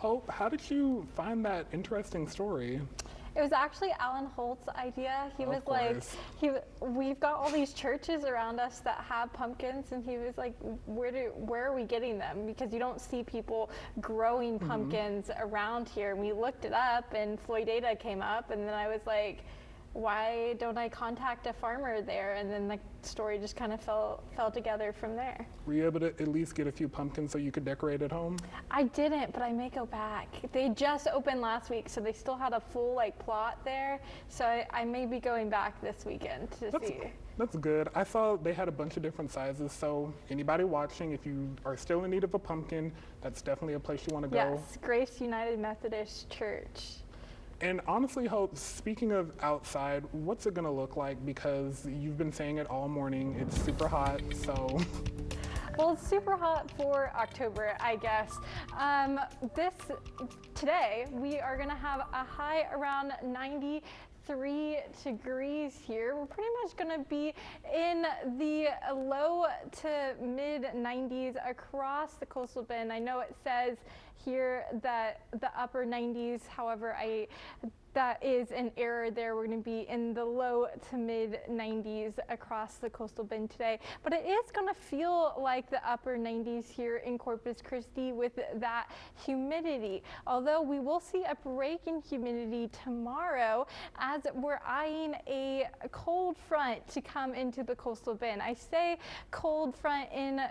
Hope, how did you find that interesting story? It was actually Alan Holt's idea. He was like, we've got all these churches around us that have pumpkins, and he was like, where are we getting them? Because you don't see people growing pumpkins around here. And we looked it up, and Floydada came up, and then I was like, why don't I contact a farmer there? And then the story just kind of fell together from there. Were you able to at least get a few pumpkins so you could decorate at home? I didn't, but I may go back. They just opened last week, so they still had a full plot there. So I may be going back this weekend to see. That's good. I saw they had a bunch of different sizes, so anybody watching, if you are still in need of a pumpkin, that's definitely a place you want to go. Yes, Grace United Methodist Church. And honestly, Hope, speaking of outside, what's it going to look like? Because you've been saying it all morning. It's super hot, so. Well, it's super hot for October, I guess. Today, we are going to have a high around 93 degrees here. We're pretty much going to be in the low to mid 90s across the coastal bend. I know it says here that the upper 90s, however, that is an error there. We're going to be in the low to mid 90s across the coastal bend today, but it is going to feel like the upper 90s here in Corpus Christi with that humidity. Although we will see a break in humidity tomorrow as we're eyeing a cold front to come into the coastal bend. I say cold front in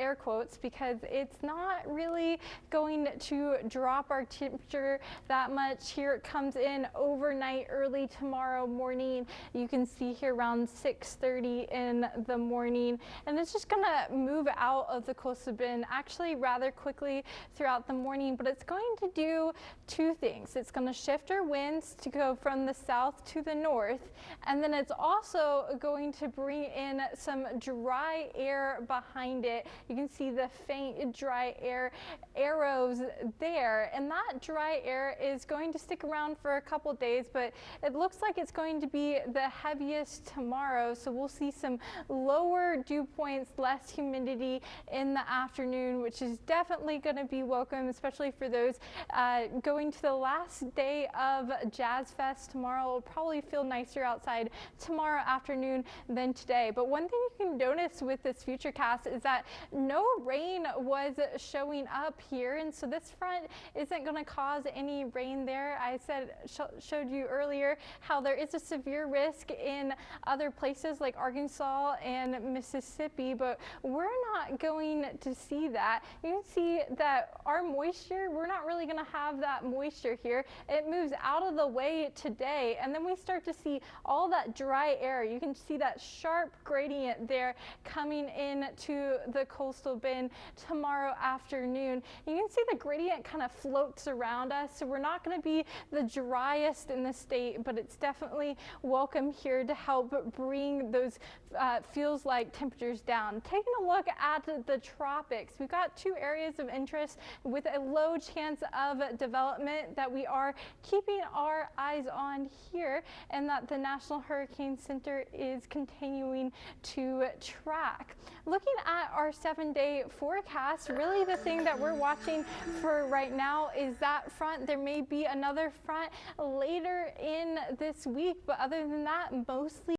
air quotes because it's not really going to drop our temperature that much. Here it comes in overnight early tomorrow morning. You can see here around 6:30 in the morning, and it's just gonna move out of the coastal bend actually rather quickly throughout the morning, but it's going to do two things. It's going to shift our winds to go from the south to the north, and then it's also going to bring in some dry air behind it. You can see the faint dry air arrows there, and that dry air is going to stick around for a couple days, but it looks like it's going to be the heaviest tomorrow, so we'll see some lower dew points, less humidity in the afternoon, which is definitely going to be welcome, especially for those going to the last day of Jazz Fest tomorrow. It'll probably feel nicer outside tomorrow afternoon than today. But one thing you can notice with this futurecast is that no rain was showing up here, and so this front isn't going to cause any rain there. I showed you earlier how there is a severe risk in other places like Arkansas and Mississippi, but we're not going to see that. You can see that our moisture, we're not really going to have that moisture here. It moves out of the way today, and then we start to see all that dry air. You can see that sharp gradient there coming in to the coastal bend tomorrow afternoon. You can see the gradient kind of floats around us, so we're not going to be the driest in the state, but it's definitely welcome here to help bring those feels like temperatures down. Taking a look at the tropics, we've got two areas of interest with a low chance of development that we are keeping our eyes on here, and that the National Hurricane Center is continuing to track. Looking at our 7-day forecast, really the thing that we're watching for right now is that front. There may be another front later in this week, but other than that, mostly